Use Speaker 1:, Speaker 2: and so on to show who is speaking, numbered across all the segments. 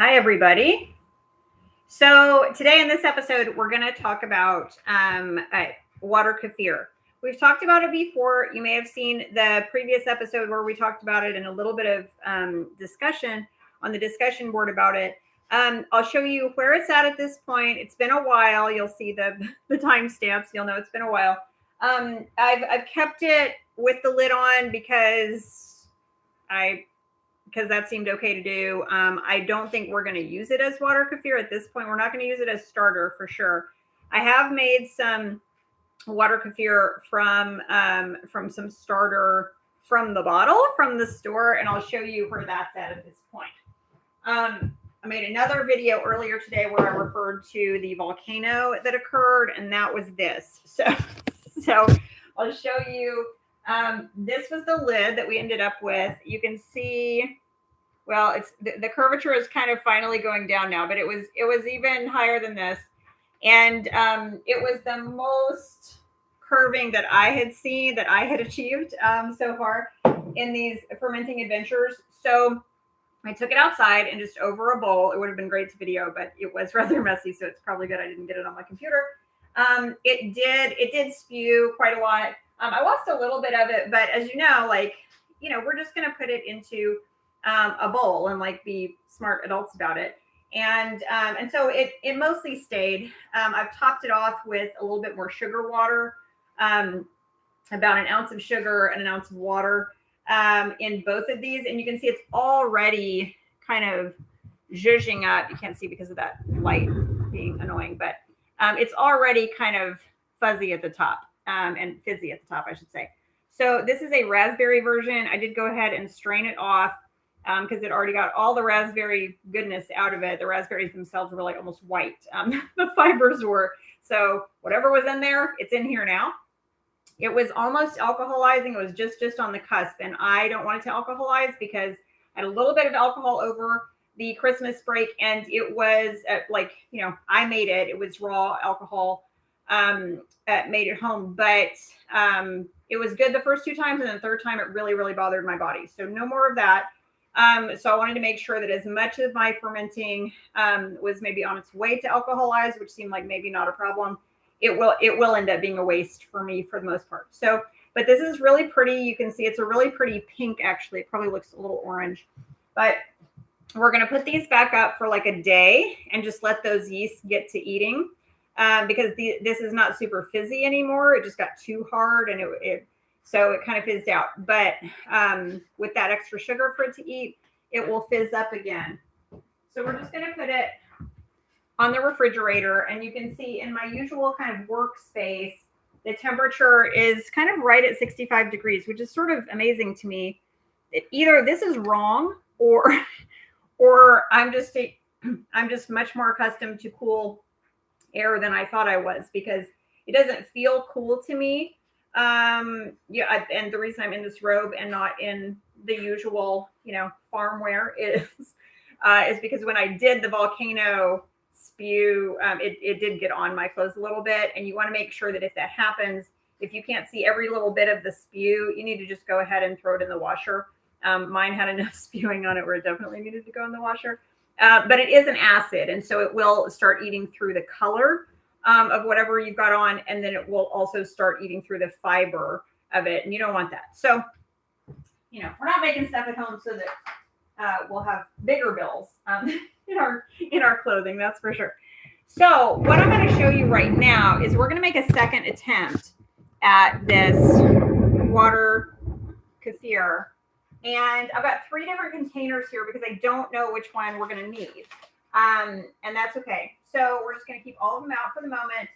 Speaker 1: Hi, everybody. So today in this episode, we're going to talk about water kefir. We've talked about it before. You may have seen the previous episode where we talked about it and a little bit of discussion on the discussion board about it. I'll show you where it's at this point. It's been a while. You'll see the timestamps. You'll know it's been a while. I've kept it with the lid on because that seemed okay to do. I don't think we're going to use it as water kefir at this point. We're not going to use it as starter for sure. I have made some water kefir from some starter from the bottle from the store, and I'll show you where that's at this point. I made another video earlier today where I referred to the volcano that occurred, and that was this. So I'll show you. This was the lid that we ended up with. You can see, well, it's the curvature is kind of finally going down now, but it was even higher than this. And it was the most curving that I had seen, that I had achieved so far in these fermenting adventures. So I took it outside and just over a bowl. It would have been great to video, but it was rather messy. So it's probably good I didn't get it on my computer. It did spew quite a lot. I lost a little bit of it, but as you know, we're just going to put it into a bowl and be smart adults about it. And so it mostly stayed. I've topped it off with a little bit more sugar water, about an ounce of sugar and an ounce of water in both of these. And you can see it's already kind of zhuzhing up. You can't see because of that light being annoying, but it's already kind of fuzzy at the top and fizzy at the top, I should say. So this is a raspberry version. I did go ahead and strain it off because it already got all the raspberry goodness out of it. The raspberries themselves were almost white. The fibers were. So whatever was in there, it's in here now. It was almost alcoholizing. It was just on the cusp. And I don't want it to alcoholize because I had a little bit of alcohol over the Christmas break, and it was I made it. It was raw alcohol, made at home, but it was good the first two times, and the third time it really bothered my body. So no more of that. So I wanted to make sure that as much of my fermenting was maybe on its way to alcoholize, which seemed like maybe not a problem, it will end up being a waste for me for the most part. So, but this is really pretty. You can see it's a really pretty pink. Actually, it probably looks a little orange, but we're going to put these back up for a day and just let those yeasts get to eating because this is not super fizzy anymore. It just got too hard and so it kind of fizzed out. But with that extra sugar for it to eat, it will fizz up again. So we're just going to put it on the refrigerator. And you can see in my usual kind of workspace, the temperature is kind of right at 65 degrees, which is sort of amazing to me. Either this is wrong or I'm just much more accustomed to cool air than I thought I was, because it doesn't feel cool to me. And the reason I'm in this robe and not in the usual, farm wear is because when I did the volcano spew, it did get on my clothes a little bit. And you want to make sure that if that happens, if you can't see every little bit of the spew, you need to just go ahead and throw it in the washer. Mine had enough spewing on it where it definitely needed to go in the washer. But it is an acid, and so it will start eating through the color of whatever you've got on, and then it will also start eating through the fiber of it, and you don't want that. So, we're not making stuff at home so that we'll have bigger bills in our clothing, that's for sure. So what I'm going to show you right now is we're going to make a second attempt at this water kefir. And I've got 3 different containers here because I don't know which one we're going to need. And that's okay. So we're just going to keep all of them out for the moment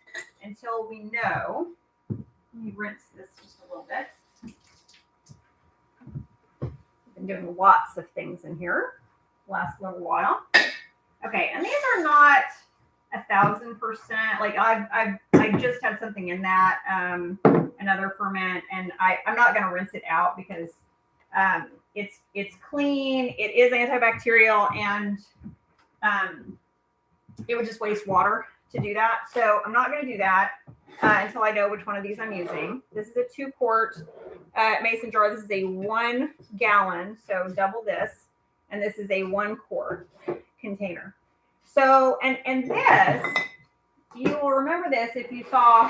Speaker 1: until we know. Let me rinse this just a little bit. I've been doing lots of things in here last little while. Okay, and these are not 1,000%. I just had something in that, another ferment, and I'm not going to rinse it out because it's clean, it is antibacterial, and it would just waste water to do that. So I'm not going to do that until I know which one of these I'm using. This is a 2-quart mason jar. This is a 1 gallon, so double this. And this is a 1 quart. container. So, and this, you will remember this if you saw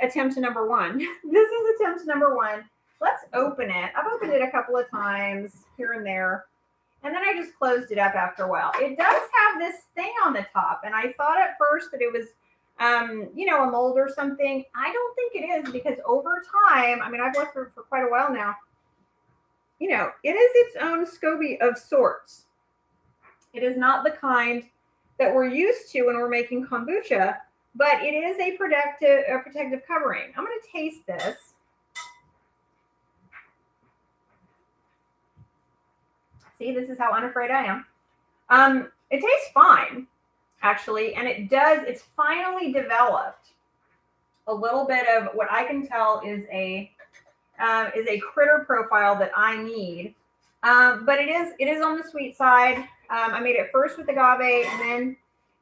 Speaker 1: attempt number 1. This is attempt number 1. Let's open it. I've opened it a couple of times here and there. And then I just closed it up after a while. It does have this thing on the top. And I thought at first that it was, you know, a mold or something. I don't think it is, because over time, I mean, I've left it for quite a while now. You know, it is its own SCOBY of sorts. It is not the kind that we're used to when we're making kombucha, but it is a protective covering. I'm going to taste this. See, this is how unafraid I am. It tastes fine, actually, and it's finally developed a little bit of what I can tell is a critter profile that I need. But it is on the sweet side. I made it first with agave and then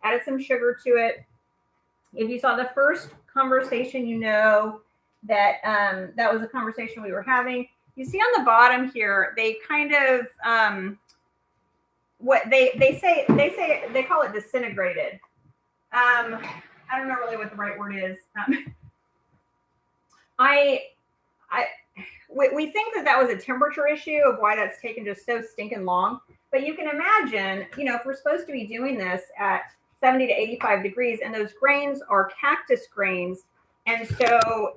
Speaker 1: added some sugar to it. If you saw the first conversation, you know that that was a conversation we were having. You see on the bottom here, they kind of what they say they call it disintegrated. I don't know really what the right word is. We think that was a temperature issue of why that's taken just so stinking long. But you can imagine, you know, if we're supposed to be doing this at 70 to 85 degrees, and those grains are cactus grains, and so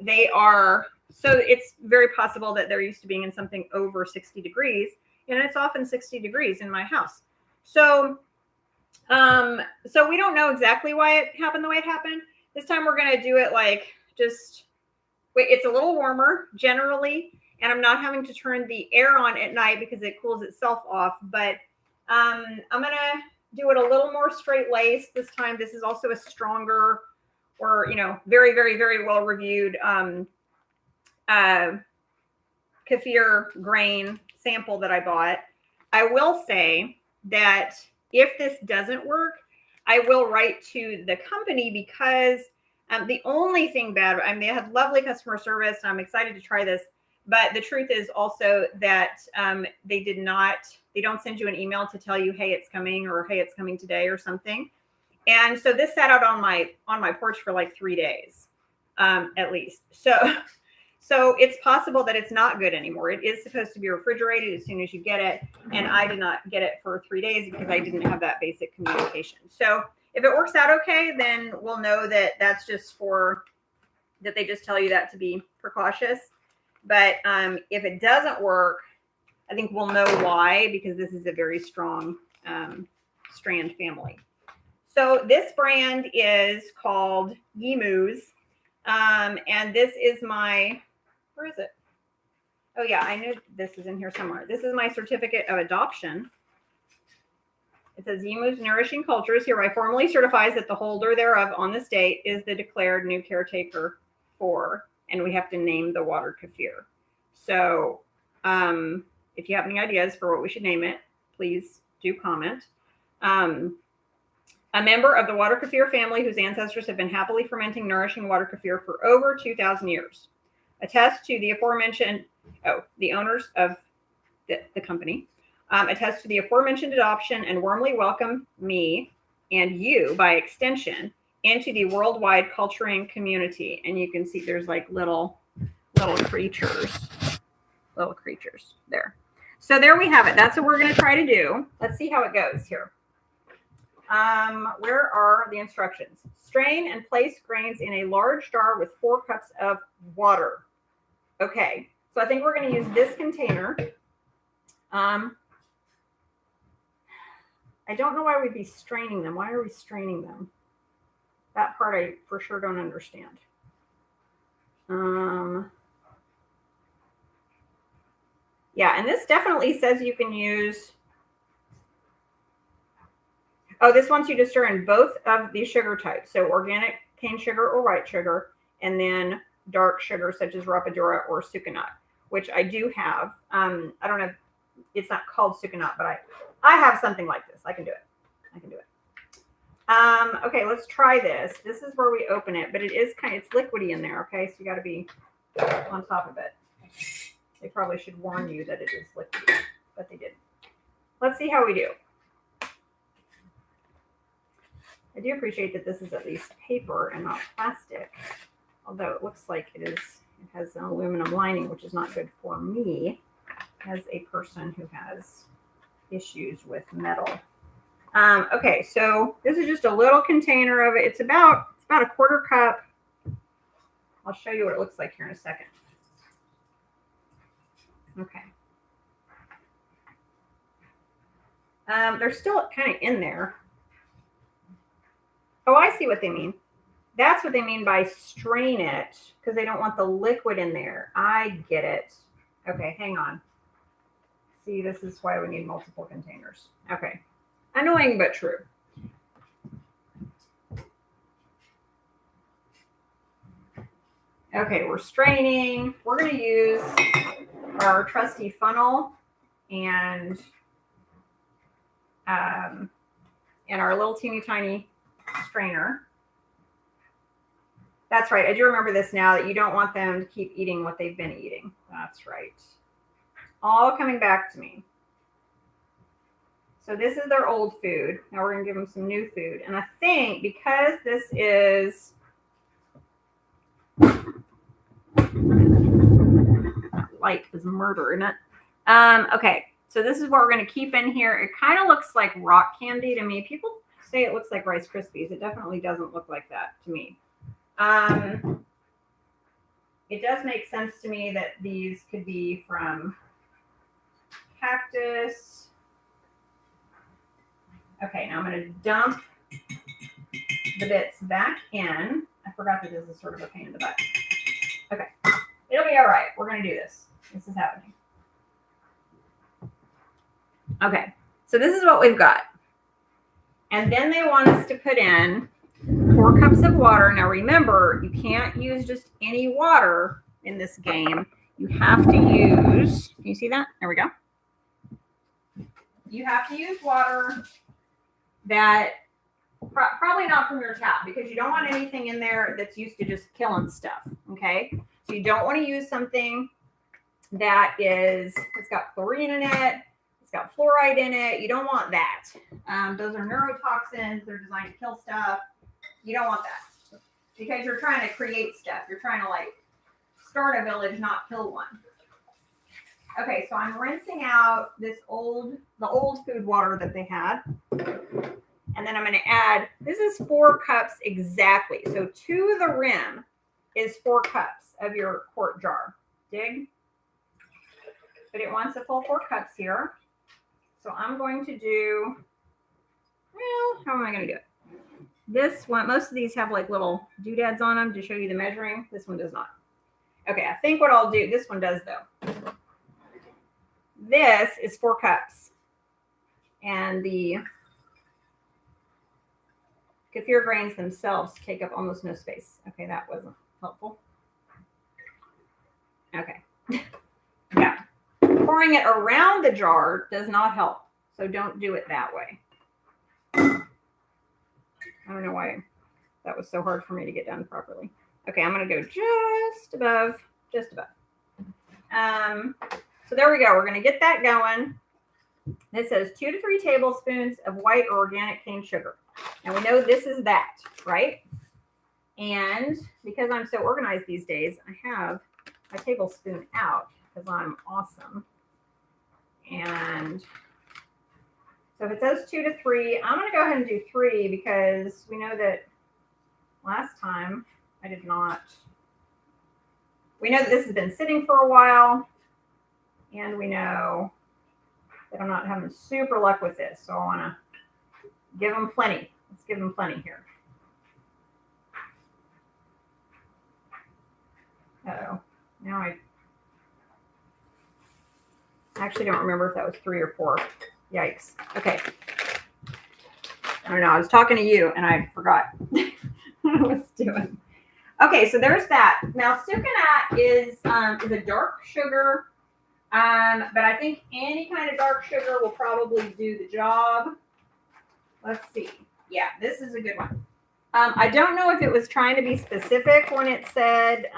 Speaker 1: it's very possible that they're used to being in something over 60 degrees, and it's often 60 degrees in my house. So we don't know exactly why it happened the way it happened. This time we're going to do it like it's a little warmer generally, and I'm not having to turn the air on at night because it cools itself off. But I'm going to do it a little more straight lace this time. This is also a stronger, or, you know, very, very, very well reviewed kefir grain sample that I bought. I will say that if this doesn't work, I will write to the company, because the only thing bad, I mean, they have lovely customer service, and I'm excited to try this. But the truth is also that they don't send you an email to tell you, hey, it's coming, or hey, it's coming today or something. And so this sat out on my porch for like 3 days, at least. So it's possible that it's not good anymore. It is supposed to be refrigerated as soon as you get it. And I did not get it for 3 days because I didn't have that basic communication. So if it works out okay, then we'll know that that's just that they just tell you that to be precautious. But if it doesn't work, I think we'll know why, because this is a very strong strand family. So this brand is called Yimu's. And this is where is it? Oh yeah, I knew this is in here somewhere. This is my certificate of adoption. It says Yimu's Nourishing Cultures hereby formally certifies that the holder thereof on this date is the declared new caretaker for, and we have to name the Water Kefir. So if you have any ideas for what we should name it, please do comment. A member of the Water Kefir family whose ancestors have been happily fermenting nourishing water kefir for over 2,000 years. Attest to the aforementioned, the owners of the company, attest to the aforementioned adoption and warmly welcome me and you, by extension, into the worldwide culturing community. And you can see there's like little creatures there. So there we have it. That's what we're going to try to do. Let's see how it goes here. Where are the instructions? Strain and place grains in a large jar with 4 cups of water. Okay, so I think we're going to use this container. I don't know why we'd be straining them. Why are we straining them? That part I for sure don't understand. Yeah, and this definitely says you can use. Oh, this wants you to stir in both of these sugar types. So organic cane sugar or white sugar, and then dark sugar such as rapadura or sucanat, which I do have. I don't know. It's not called sucanat, but I have something like this. I can do it. Okay, let's try this. This is where we open it, but it's liquidy in there. Okay, so you got to be on top of it. They probably should warn you that it is liquidy, but they didn't. Let's see how we do. I do appreciate that this is at least paper and not plastic, although it looks like it has an aluminum lining, which is not good for me as a person who has issues with metal. Okay, so this is just a little container of it. It's about a quarter cup. I'll show you what it looks like here in a second. Okay. They're still kind of in there. Oh, I see what they mean. That's what they mean by strain it, because they don't want the liquid in there. I get it. Okay, hang on. See, this is why we need multiple containers. Okay. Annoying, but true. Okay, we're straining. We're going to use our trusty funnel and our little teeny tiny strainer. That's right. I do remember this now, that you don't want them to keep eating what they've been eating. That's right. All coming back to me. So this is their old food. Now we're going to give them some new food. And I think because this is light as murder, isn't it? Okay, so this is what we're going to keep in here. It kind of looks like rock candy to me. People say it looks like Rice Krispies. It definitely doesn't look like that to me. It does make sense to me that these could be from cactus. Okay, now I'm going to dump the bits back in. I forgot that this is sort of a pain in the butt. Okay, it'll be all right. We're going to do this. This is happening. Okay, so this is what we've got. And then they want us to put in 4 cups of water. Now remember, you can't use just any water in this game. You have to use, can you see that? There we go. You have to use water that, probably not from your tap, because you don't want anything in there that's used to just killing stuff, okay? So you don't want to use something that it's got chlorine in it, it's got fluoride in it. You don't want that. Those are neurotoxins. They're designed to kill stuff. You don't want that, because you're trying to create stuff. You're trying to like start a village, not kill one. Okay, so I'm rinsing out the old food water that they had. And then I'm going to add, this is 4 cups exactly. So to the rim is 4 cups of your quart jar. Dig? But it wants a full 4 cups here. So I'm going to do, well, how am I going to do it? This one, most of these have like little doodads on them to show you the measuring. This one does not. Okay, I think what I'll do, this one does though. This is 4 cups. And the kefir grains themselves take up almost no space. Okay, that wasn't helpful. Okay. Yeah. Pouring it around the jar does not help. So don't do it that way. I don't know why that was so hard for me to get done properly. Okay, I'm going to go just above. So there we go. We're going to get that going. This says 2 to 3 tablespoons of white or organic cane sugar. And we know this is that, right? And because I'm so organized these days, I have my tablespoon out because I'm awesome. And so if it says 2 to 3, I'm going to go ahead and do 3 because we know that last time I did not. We know that this has been sitting for a while, and we know that I'm not having super luck with this. So I want to give them plenty. Let's give them plenty here. Uh-oh. Now I actually don't remember if that was 3 or 4. Yikes. Okay. I don't know. I was talking to you and I forgot what I was doing. Okay, so there's that. Now, sucanat is a dark sugar, but I think any kind of dark sugar will probably do the job. Let's see. Yeah, this is a good one. I don't know if it was trying to be specific when it said,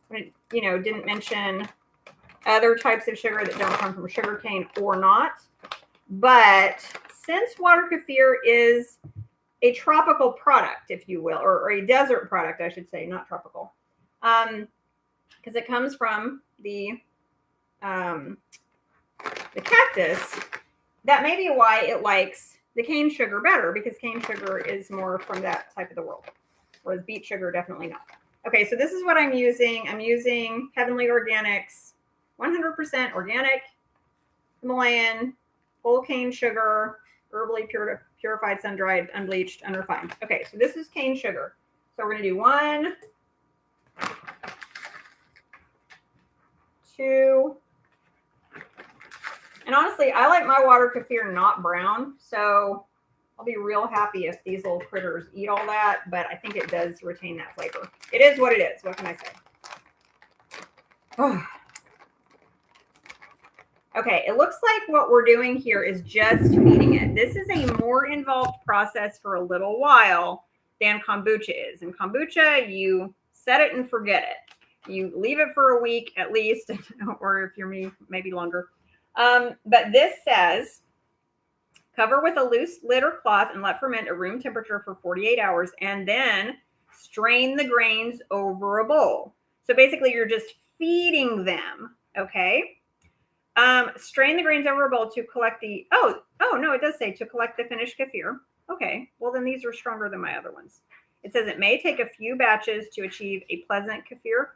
Speaker 1: when it, didn't mention other types of sugar that don't come from sugarcane or not. But since water kefir is a tropical product, if you will, or a desert product, I should say, not tropical. Because it comes from the cactus. That may be why it likes the cane sugar better, because cane sugar is more from that type of the world, whereas beet sugar definitely not. Okay, so this is what I'm using. I'm using Heavenly Organics, 100% organic Himalayan whole cane sugar, herbally purified, sun-dried, unbleached, unrefined. Okay, so this is cane sugar. So we're going to do 1, 2, and honestly, I like my water kefir not brown, so I'll be real happy if these little critters eat all that, but I think it does retain that flavor. It is what it is. What can I say? Oh. Okay, it looks like what we're doing here is just feeding it. This is a more involved process for a little while than kombucha is. In kombucha, you set it and forget it. You leave it for a week at least, or if you're me, maybe longer. But this says, cover with a loose lid or cloth and let ferment at room temperature for 48 hours, and then strain the grains over a bowl. So basically you're just feeding them, okay? Strain the grains over a bowl to collect the, oh no, it does say to collect the finished kefir. Okay, well then these are stronger than my other ones. It says it may take a few batches to achieve a pleasant kefir.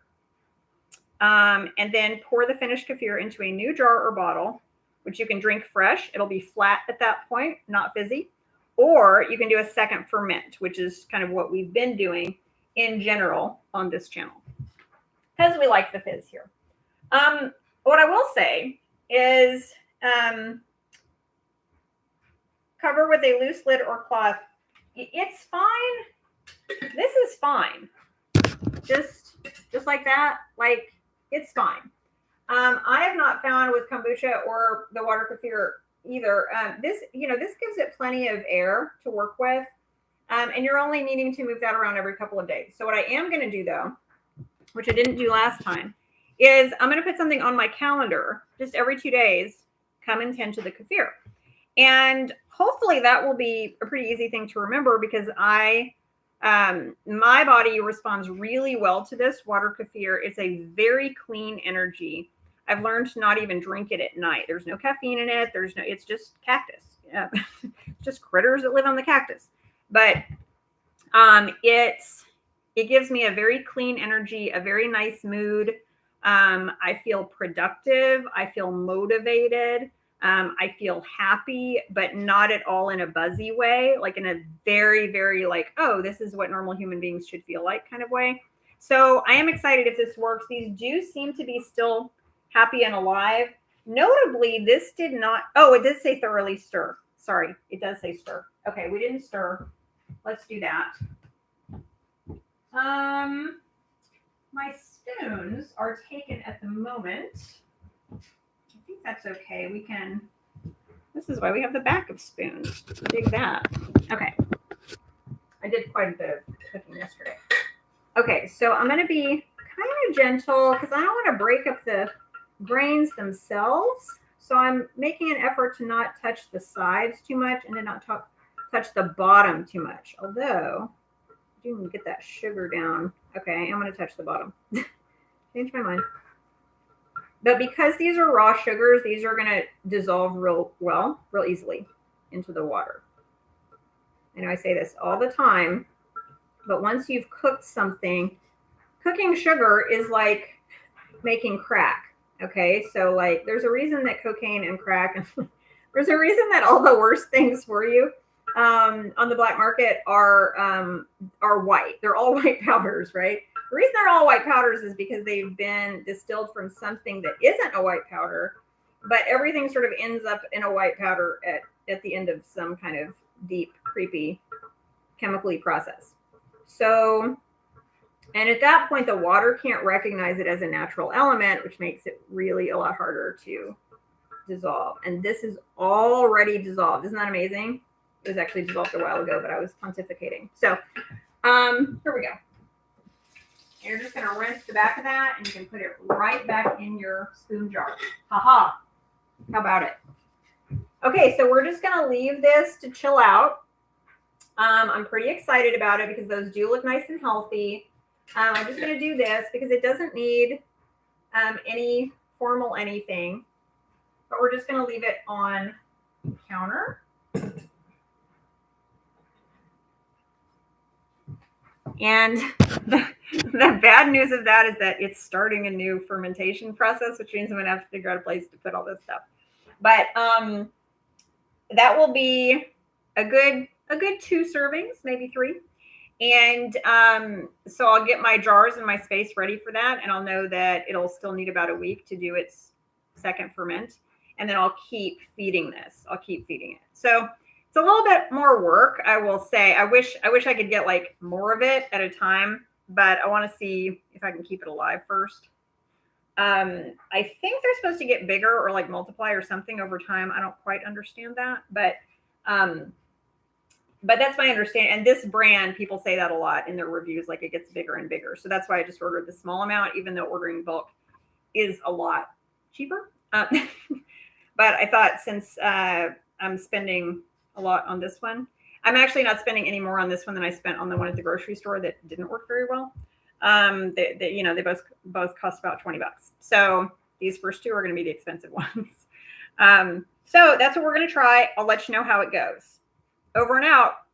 Speaker 1: And then pour the finished kefir into a new jar or bottle, which you can drink fresh. It'll be flat at that point, not fizzy. Or you can do a second ferment, which is kind of what we've been doing in general on this channel, because we like the fizz here. What I will say is cover with a loose lid or cloth. It's fine. This is fine. Just like that, like it's fine. I have not found with kombucha or the water kefir either. This gives it plenty of air to work with. And you're only needing to move that around every couple of days. So what I am going to do though, which I didn't do last time, is I'm going to put something on my calendar just every 2 days, come and tend to the kefir. And hopefully that will be a pretty easy thing to remember, because my body responds really well to this water kefir. It's a very clean energy. I've learned to not even drink it at night. There's no caffeine in it. It's just cactus. Yeah. It's just critters that live on the cactus. But it gives me a very clean energy, a very nice mood. I feel productive. I feel motivated. I feel happy, but not at all in a buzzy way, like in a very, very like, oh, this is what normal human beings should feel like kind of way. So I am excited if this works. These do seem to be still happy and alive. Notably, this did not, oh, it did say thoroughly stir. Sorry, it does say stir. Okay, we didn't stir. Let's do that. My spoons are taken at the moment. I think that's okay. We can, this is why we have the back of spoons. Dig that. Okay. I did quite a bit of cooking yesterday. Okay, so I'm going to be kind of gentle because I don't want to break up the grains themselves. So I'm making an effort to not touch the sides too much and to not touch the bottom too much. Although, I do get that sugar down. Okay, I'm going to touch the bottom. Change my mind. But because these are raw sugars, these are going to dissolve real easily into the water. I know I say this all the time, but once you've cooked something, cooking sugar is like making crack. Okay, so like there's a reason that cocaine and crack, there's a reason that all the worst things for you on the black market are white. They're all white powders, right? The reason they're all white powders is because they've been distilled from something that isn't a white powder, but everything sort of ends up in a white powder at the end of some kind of deep, creepy, chemically process. So, and at that point, the water can't recognize it as a natural element, which makes it really a lot harder to dissolve. And this is already dissolved. Isn't that amazing? It was actually dissolved a while ago, but I was pontificating. So here we go. You're just going to rinse the back of that, and you can put it right back in your spoon jar. Haha. How about it? Okay, so we're just going to leave this to chill out. I'm pretty excited about it because those do look nice and healthy. I'm just going to do this because it doesn't need any formal anything, but we're just going to leave it on the counter. And the bad news of that is that it's starting a new fermentation process, which means I'm going to have to figure out a place to put all this stuff. But that will be a good 2 servings, maybe 3. And so I'll get my jars and my space ready for that, and I'll know that it'll still need about a week to do its second ferment, and then I'll keep feeding this. I'll keep feeding it. So it's a little bit more work, I will say. I wish I could get like more of it at a time, but I want to see if I can keep it alive first. I think they're supposed to get bigger or like multiply or something over time. I don't quite understand that, but that's my understanding. And this brand, people say that a lot in their reviews, like it gets bigger and bigger. So that's why I just ordered the small amount, even though ordering bulk is a lot cheaper. But I thought since I'm spending a lot on this one, I'm actually not spending any more on this one than I spent on the one at the grocery store that didn't work very well. They both cost about $20. So these first 2 are going to be the expensive ones. So that's what we're going to try. I'll let you know how it goes. Over and out.